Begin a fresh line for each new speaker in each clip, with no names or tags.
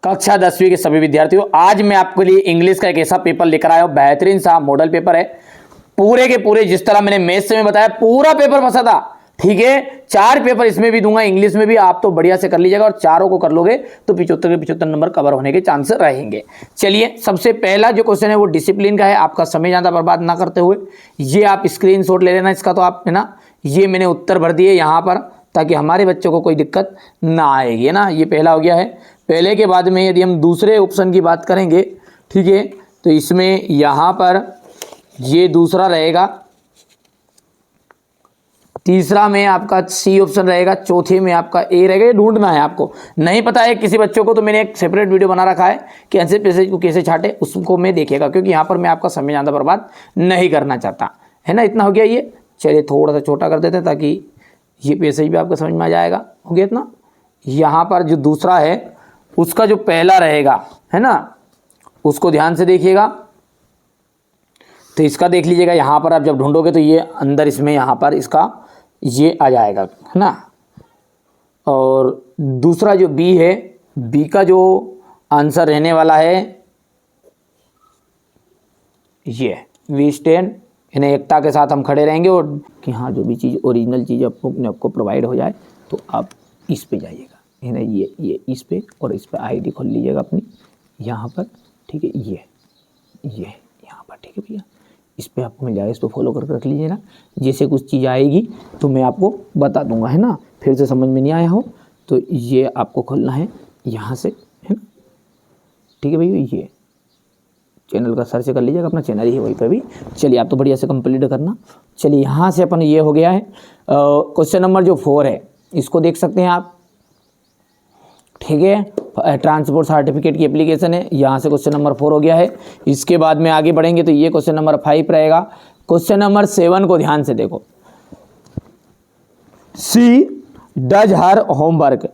कक्षा 10वीं के सभी विद्यार्थियों, आज मैं आपके लिए इंग्लिश का एक ऐसा पेपर लेकर आया हूं, बेहतरीन सा मॉडल पेपर है। पूरे के पूरे जिस तरह मैंने मैथ्स में बताया पूरा पेपर फंसा था, ठीक है। 4 पेपर इसमें भी दूंगा, इंग्लिश में भी। आप तो बढ़िया से कर लीजिएगा और चारों को कर लोगे तो 75 के 75 नंबर कवर होने के चांस रहेंगे। चलिए, सबसे पहला जो क्वेश्चन है वो डिसिप्लिन का है। आपका समय ज्यादा बर्बाद ना करते हुए ये आप स्क्रीनशॉट ले लेना इसका। तो आप है ना, ये मैंने उत्तर भर दिए यहाँ पर ताकि हमारे बच्चों को कोई दिक्कत ना आएगी, है ना। ये पहला हो गया है। पहले के बाद में यदि हम दूसरे ऑप्शन की बात करेंगे, ठीक है, तो इसमें यहाँ पर ये दूसरा रहेगा, तीसरा में आपका सी ऑप्शन रहेगा, चौथे में आपका ए रहेगा। ये ढूंढना है आपको, नहीं पता है किसी बच्चों को तो मैंने एक सेपरेट वीडियो बना रखा है कि ऐसे पैसेज को कैसे छाटे, उसको मैं देखिएगा, क्योंकि यहाँ पर मैं आपका समय ज़्यादा बर्बाद नहीं करना चाहता, है ना। इतना हो गया ये। चलिए थोड़ा सा छोटा कर देते हैं ताकि ये पैसेज भी आपको समझ में आ जाएगा। हो गया इतना। यहाँ पर जो दूसरा है उसका जो पहला रहेगा, है ना, उसको ध्यान से देखिएगा। तो इसका देख लीजिएगा, यहाँ पर आप जब ढूंढोगे तो ये अंदर इसमें यहाँ पर इसका ये आ जाएगा, है ना। और दूसरा जो बी है, बी का जो आंसर रहने वाला है ये वी स्टैंड, इन्हें एकता के साथ हम खड़े रहेंगे और कि हाँ जो भी चीज़ ओरिजिनल चीज़ आपको प्रोवाइड हो जाए तो आप इस पे जाइएगा, है ना। ये इस पे और इस पे आईडी खोल लीजिएगा अपनी यहाँ पर, ठीक है। ये यहाँ पर, ठीक है भैया, इस पे आपको मिल जाएगा। इस पर फॉलो करके रख लीजिए ना। जैसे कुछ चीज़ आएगी तो मैं आपको बता दूंगा, है ना। फिर से समझ में नहीं आया हो तो ये आपको खोलना है यहाँ से, है ना, ठीक है भैया। ये चैनल का सर्च कर लीजिएगा, अपना चैनल ही है वहीं पे भी। चलिए, आप तो बढ़िया से कंप्लीट करना। चलिए, यहाँ से अपन ये हो गया है। क्वेश्चन नंबर जो 4 है इसको देख सकते हैं आप, ठीक है। ट्रांसपोर्ट सर्टिफिकेट की एप्लीकेशन है। यहाँ से क्वेश्चन नंबर 4 हो गया है। इसके बाद में आगे बढ़ेंगे तो ये क्वेश्चन नंबर 5 रहेगा। क्वेश्चन नंबर 7 को ध्यान से देखो। She does her homework,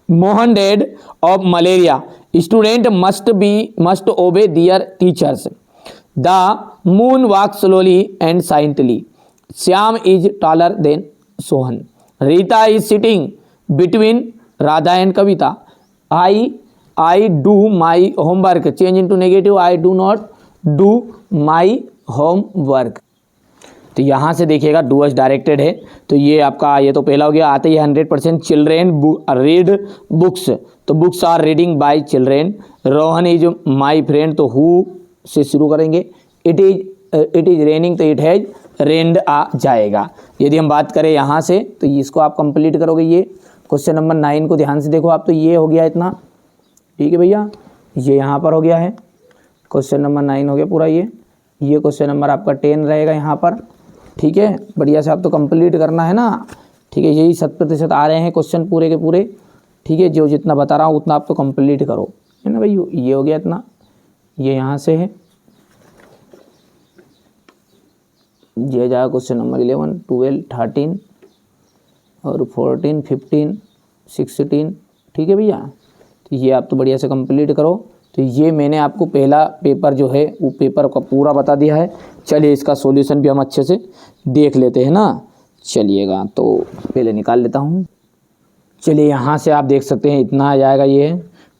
Mohan died of malaria, student must obey their teachers, the moon walk slowly and silently, Shyam is taller than Sohan, Rita is sitting between Radha and Kavita, I do my homework, change into negative, I do not do my homework. तो यहाँ से देखिएगा doors directed है, तो ये आपका ये तो पहला हो गया। आते ही 100% चिल्ड्रेन रीड बुक्स, तो books are reading by children, Rohan is my friend, तो हु से शुरू करेंगे। इट इज रेनिंग, तो इट हैज रेन्ड आ जाएगा। यदि हम बात करें यहाँ से तो इसको आप कंप्लीट करोगे। ये क्वेश्चन नंबर 9 को ध्यान से देखो आप, तो ये हो गया इतना, ठीक है भैया। ये यहाँ पर हो गया है, क्वेश्चन नंबर 9 हो गया पूरा। ये क्वेश्चन नंबर आपका 10 रहेगा यहाँ पर, ठीक है। बढ़िया से आप तो कंप्लीट करना है ना, ठीक है। यही 100% आ रहे हैं क्वेश्चन पूरे के पूरे, ठीक है। जो जितना बता रहा हूँ उतना आप तो कंप्लीट करो, है ना भाई। ये हो गया इतना। ये यहाँ से है, ये जाएगा क्वेश्चन नंबर 11, 12, 13 और 14, 15, 16, ठीक है भैया। तो ये आप तो बढ़िया से कंप्लीट करो। तो ये मैंने आपको पहला पेपर जो है वो पेपर का पूरा बता दिया है। चलिए, इसका सॉल्यूशन भी हम अच्छे से देख लेते हैं ना। चलिएगा, तो पहले निकाल लेता हूँ। चलिए, यहाँ से आप देख सकते हैं इतना आ जाएगा। ये है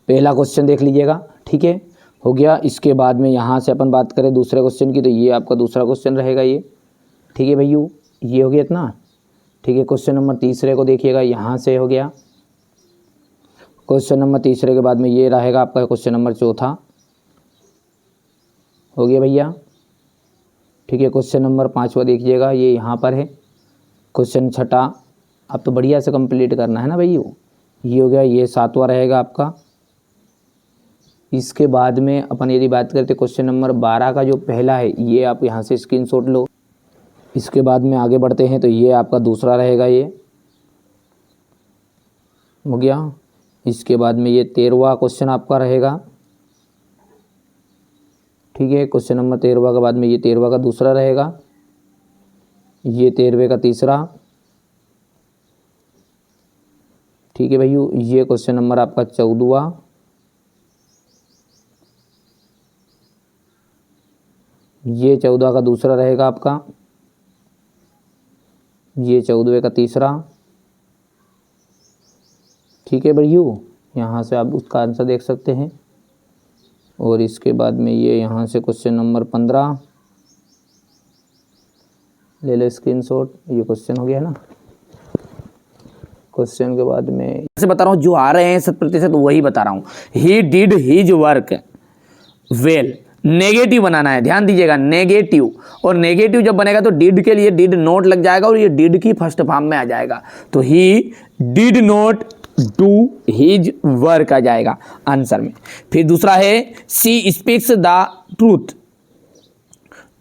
पहला क्वेश्चन, देख लीजिएगा, ठीक है, हो गया। इसके बाद में यहाँ से अपन बात करें दूसरे क्वेश्चन की, तो ये आपका दूसरा क्वेश्चन रहेगा ये, ठीक है भैया। ये हो गया इतना, ठीक है। क्वेश्चन नंबर 3 को देखिएगा, यहाँ से हो गया। क्वेश्चन नंबर 3 के बाद में ये रहेगा आपका क्वेश्चन नंबर 4 हो गया भैया, ठीक है। क्वेश्चन नंबर 5 देखिएगा, ये यहाँ पर है। क्वेश्चन 6 आप तो बढ़िया से कंप्लीट करना है ना भैया। ये हो गया, ये 7वां रहेगा आपका। इसके बाद में अपन यदि बात करते क्वेश्चन नंबर 12 का जो पहला है, ये आप यहाँ से स्क्रीनशॉट लो। इसके बाद में आगे बढ़ते हैं तो ये आपका दूसरा रहेगा, ये हो गया। इसके बाद में ये 13वां क्वेश्चन आपका रहेगा, ठीक है। क्वेश्चन नंबर 13 के बाद में ये 13वां का दूसरा रहेगा, ये 13वें का तीसरा, ठीक है भैया। ये क्वेश्चन नंबर आपका 14वां, ये 14 का दूसरा रहेगा आपका, ये 14वें का तीसरा, ठीक है भैया। यहाँ से आप उसका आंसर देख सकते हैं। और इसके बाद में ये यहाँ से क्वेश्चन नंबर 15 ले लो स्क्रीनशॉट, ये क्वेश्चन हो गया ना। क्वेश्चन के बाद में ऐसे बता रहा हूँ, जो आ रहे हैं 100% वही बता रहा हूँ। He did his work well, negative बनाना है, ध्यान दीजिएगा, नेगेटिव। और नेगेटिव जब बनेगा तो डिड के लिए डिड नॉट लग जाएगा और ये डिड की फर्स्ट फॉर्म में आ जाएगा। तो he did not do his work आ जाएगा आंसर में। फिर दूसरा है she speaks the truth,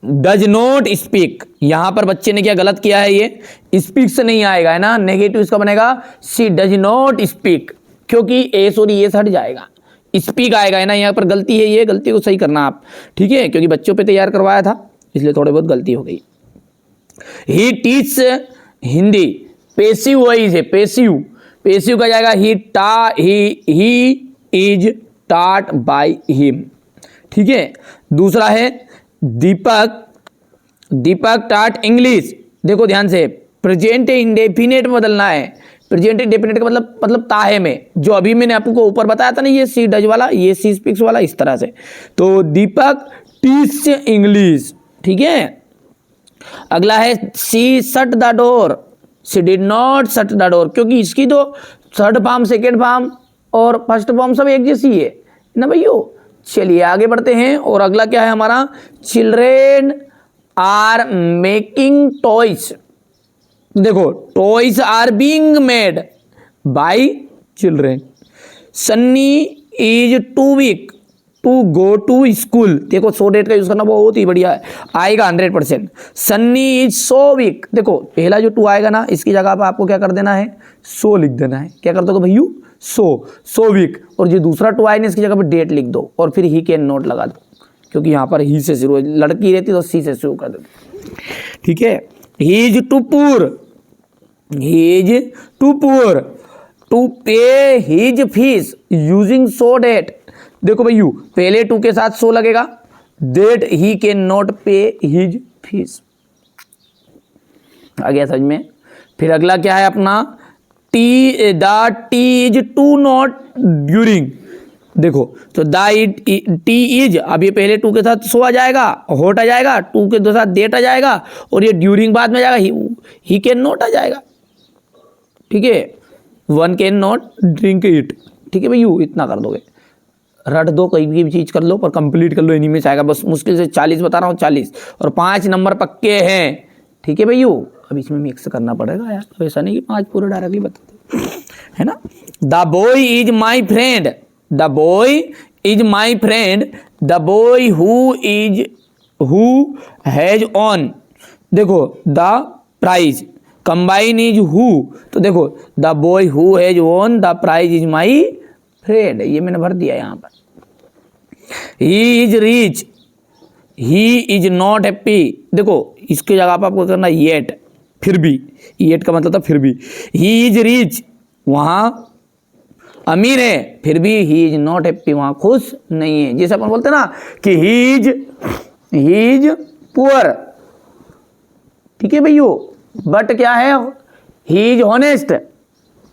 does not speak. यहां पर बच्चे ने क्या गलत किया है, ये स्पीक्स नहीं आएगा, है ना, नेगेटिव इसका बनेगा सी डज नॉट स्पीक, क्योंकि एस और ये हट जाएगा, स्पीक आएगा, है ना। यहाँ पर गलती है, ये गलती को सही करना आप, ठीक है, क्योंकि बच्चों पे तैयार करवाया था इसलिए थोड़ी बहुत गलती हो गई। ही टीच हिंदी, पेसिव वॉइस है, पेसिव, पेसिव का जाएगा he is taught by him, ठीक है। दूसरा है दीपक टॉट इंग्लिश। देखो ध्यान से, प्रेजेंट इंडेफिनेट में बदलना है। प्रेजेंट इंडेफिनेट का मतलब ताहे में, जो अभी मैंने आपको ऊपर बताया था ना, ये सी डज वाला, ये सी स्पीक्स वाला, इस तरह से। तो दीपक टीच इंग्लिश, ठीक है। अगला है she shut the door, she did not shut the door, क्योंकि इसकी तो थर्ड फॉर्म, सेकेंड फॉर्म और फर्स्ट फॉर्म सब एक जैसी है ना भैया। चलिए आगे बढ़ते हैं। और अगला क्या है हमारा, चिल्ड्रेन आर मेकिंग टॉयज। देखो, toys are being made by children. Sunny is too weak to go to school. देखो, सो डेट का यूज करना बहुत ही बढ़िया है, आएगा 100%। सन्नी इज सो वीक, देखो पहला जो टू आएगा ना, इसकी जगह पर आपको क्या कर देना है, सो लिख देना है। क्या कर दोगे भैया, सो वीक। और जो दूसरा टू आए ना, इसकी जगह पर डेट लिख दो और फिर ही कैन नॉट लगा दो, क्योंकि यहाँ पर ही से शुरू है, लड़की रहती तो सी से शुरू कर दो, ठीक है। He is too poor, he is too poor to pay his fees using so that. देखो भैया, पहले टू के साथ सो लगेगा, that he can not pay his fees, आ गया समझ में। फिर अगला क्या है अपना, tea is too not during. देखो, तो टी इज, अब ये पहले टू के साथ सो आ जाएगा, हॉट आ जाएगा, टू के साथ डेट आ जाएगा और ये ड्यूरिंग बाद में जाएगा, ही कैन नॉट आ जाएगा, ठीक है। One can not drink it, ठीक है भैया, इतना कर दोगे, रट दो, कोई भी चीज़ कर लो पर कंप्लीट कर लो, इन्हीं में से आएगा। बस मुश्किल से 40 बता रहा हूँ, 40 और 5 नंबर पक्के हैं, ठीक है भैया। अब इसमें मिक्स करना पड़ेगा यार, तो ऐसा नहीं कि 5 पूरे डायरेक्टली बता दो, है ना। The boy is my friend, the boy is my friend, the boy who has won. देखो, the prize, combine is who, तो देखो the boy who has won the prize is my friend, ये मैंने भर दिया यहाँ पर। He is rich, he is not happy. देखो, इसकी जगह पर आपको करना येट, फिर भी, येट का मतलब था फिर भी। ही इज रिच, वहां अमीर है, फिर भी ही इज नॉट हैप्पी, वहां खुश नहीं है। जैसे अपन बोलते ना कि ही इज पुअर, ठीक है भैया, बट क्या है, ही इज ऑनेस्ट,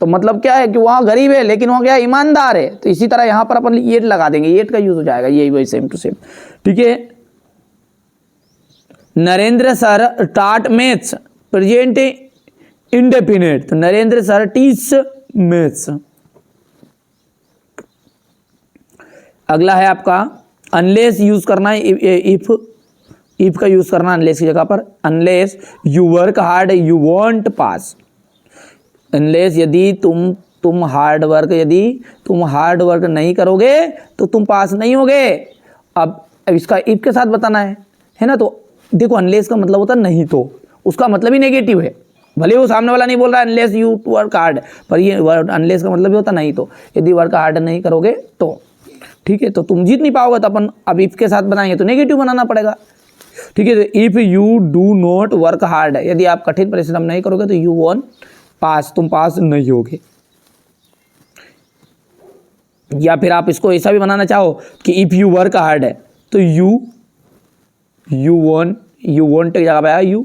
तो मतलब क्या है कि वहां गरीब है लेकिन वहां क्या है, ईमानदार है। तो इसी तरह यहां पर अपन येट लगा देंगे, येट का यूज हो जाएगा, यही वही सेम टू सेम, ठीक है। नरेंद्र सर टाट मैथ्स, प्रेजेंट इंडेफिनेट, तो नरेंद्र सर टीच मैथ्स। अगला है आपका अनलेस यूज करना है, इफ का यूज करना अनलेस की जगह पर। Unless you work hard you want pass. Unless यदि तुम हार्ड वर्क नहीं करोगे तो तुम पास नहीं होगे। अब इसका इफ के साथ बताना है ना। तो देखो, अनलेस का मतलब होता है नहीं तो, उसका मतलब ही नेगेटिव है, भले वो सामने वाला नहीं बोल रहा है अनलेस यू वर्क हार्ड, पर ये अनलेस का मतलब ही होता नहीं तो, यदि वर्क हार्ड नहीं करोगे तो, ठीक है। तो तुम जीत नहीं पाओगे, तो अपन अब इफ के साथ बनाएंगे तो नेगेटिव बनाना पड़ेगा, ठीक है। तो if you do not work hard, यदि आप कठिन परिश्रम नहीं करोगे तो यू वॉन्ट पास, तुम पास नहीं होगे। या फिर आप इसको ऐसा भी बनाना चाहो कि इफ यू वर्क हार्ड है तो यू वॉन्ट की जगह पे आया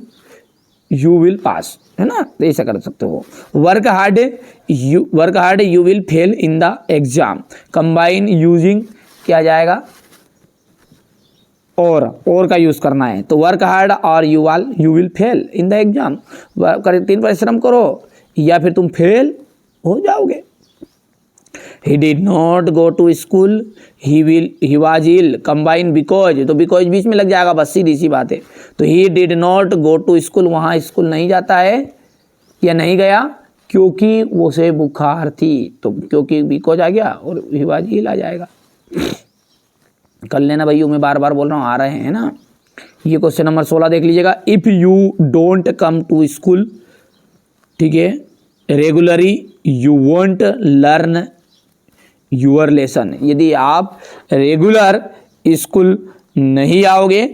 यू विल पास, है ना, ऐसा कर सकते हो। Work hard you will fail in the exam. Combine using क्या जाएगा, और का यूज करना है, तो वर्क हार्ड और you will fail in the exam. कठिन परिश्रम करो या फिर तुम फेल हो जाओगे। He did not go to school, he was ill, combine because, तो because बीच में लग जाएगा, बस सीधी सी बात है। तो he did not go to school, वहाँ स्कूल नहीं जाता है या नहीं गया क्योंकि उसे बुखार थी, तो क्योंकि because आ गया और he was ill आ जाएगा। कर लेना भाई, मैं बार बार बोल रहा हूँ, आ रहे हैं ना। ये क्वेश्चन नंबर 16 देख लीजिएगा। If you don't come to school, ठीक है, regularly you won't learn your lesson. यदि आप रेगुलर स्कूल नहीं आओगे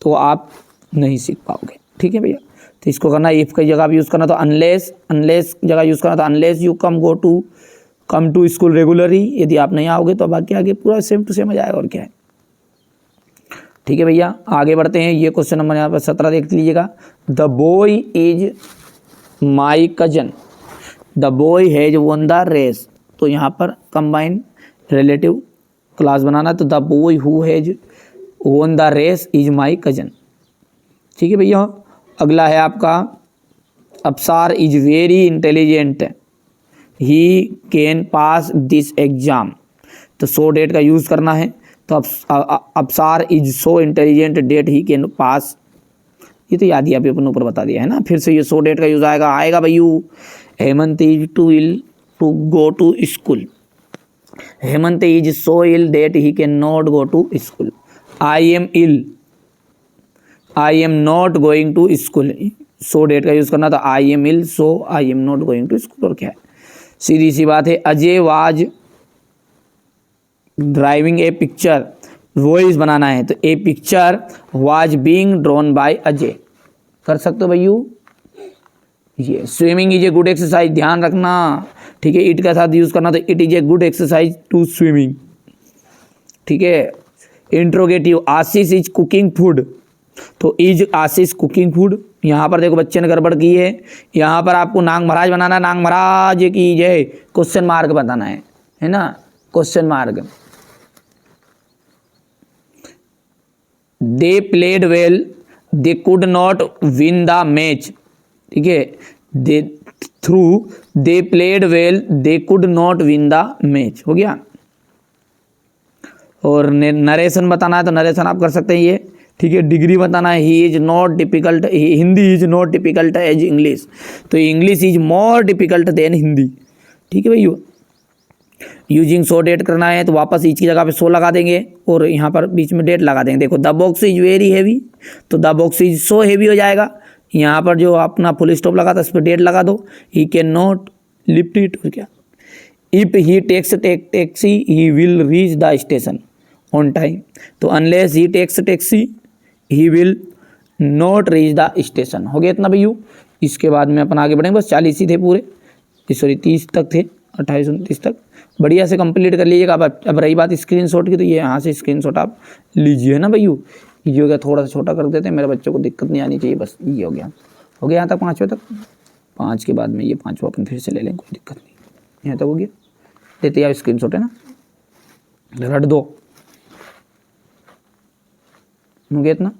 तो आप नहीं सीख पाओगे, ठीक है भैया। तो इसको करना, इफ़ की जगह यूज़ करना तो अनलेस जगह यूज़ करना तो unless you come to school regularly. यदि आप नहीं आओगे तो बाकी आगे पूरा सेम टू सेम आ जाएगा, और क्या है, ठीक है भैया। आगे बढ़ते हैं। ये क्वेश्चन नंबर यहाँ पर 17 देख लीजिएगा। The boy is my cousin, the boy has won the race, तो यहाँ पर कंबाइन रिलेटिव क्लास बनाना, तो the boy who has won the race is my cousin, ठीक है भैया। अगला है आपका, Afsar is very intelligent, he can pass this exam, तो सो डेट का यूज़ करना है। तो Afsar is so intelligent that he can pass, ये तो याद ही अभी अपन ऊपर बता दिया है ना। फिर से ये सो डेट का यूज़ आएगा भाई। Hemant is too go to school, Hemant is so ill that he can not go to school. I am ill, I am not going to school, so that का यूज़ करना, तो I am ill so I am not going to school, और क्या है, सीधी सी बात है। Ajay was driving a picture, voice बनाना है, तो a picture was being drawn by Ajay, कर सकते हो भैया। ये swimming is a good exercise, ध्यान रखना, ठीक है, इट के साथ यूज़ करना, तो it is a good exercise to swimming, ठीक है। Interrogative, Ashish is cooking food, तो इज आशीष कुकिंग फूड, यहाँ पर देखो बच्चे ने गड़बड़ की है, यहाँ पर आपको नांग महाराज बनाना, नांग महाराज की जय, क्वेश्चन मार्क बताना है ना, question mark. They played well, they could not win the match, ठीक है, they played well, they could not win the match, हो गया। और नरेशन बताना है, तो नरेशन आप कर सकते हैं ये, ठीक है। डिग्री बताना है, he is not difficult, Hindi is not difficult as English, तो English is more difficult than Hindi, ठीक है भैया। यूजिंग सो डेट करना है, तो वापस ईच की जगह पे सो लगा देंगे और यहाँ पर बीच में डेट लगा देंगे। देखो the box is very heavy, तो the box is so heavy हो जाएगा। यहाँ पर जो अपना फुल स्टॉप लगा था उस पर डेट लगा दो, he can not lift it, और क्या। If he takes taxi he will reach the station on time, तो unless he takes taxi he will not reach the station, हो गया इतना भैया। इसके बाद में अपन आगे बढ़ेंगे, बस 40 ही थे पूरे, सॉरी 30 तक थे, 28 29 तक, बढ़िया से कंप्लीट कर लीजिएगा। अब रही बात स्क्रीनशॉट की, तो ये यहाँ से स्क्रीनशॉट आप लीजिए ना भैया। ये हो गया, थोड़ा सा छोटा कर देते हैं, मेरे बच्चों को दिक्कत नहीं आनी चाहिए, बस ये हो गया यहाँ तक, 5वें तक। 5 के बाद में ये 5वां अपन फिर से ले लें, कोई दिक्कत नहीं, यहाँ तक हो गया। देते आप स्क्रीनशॉट, है ना, रट दो, हो गया इतना।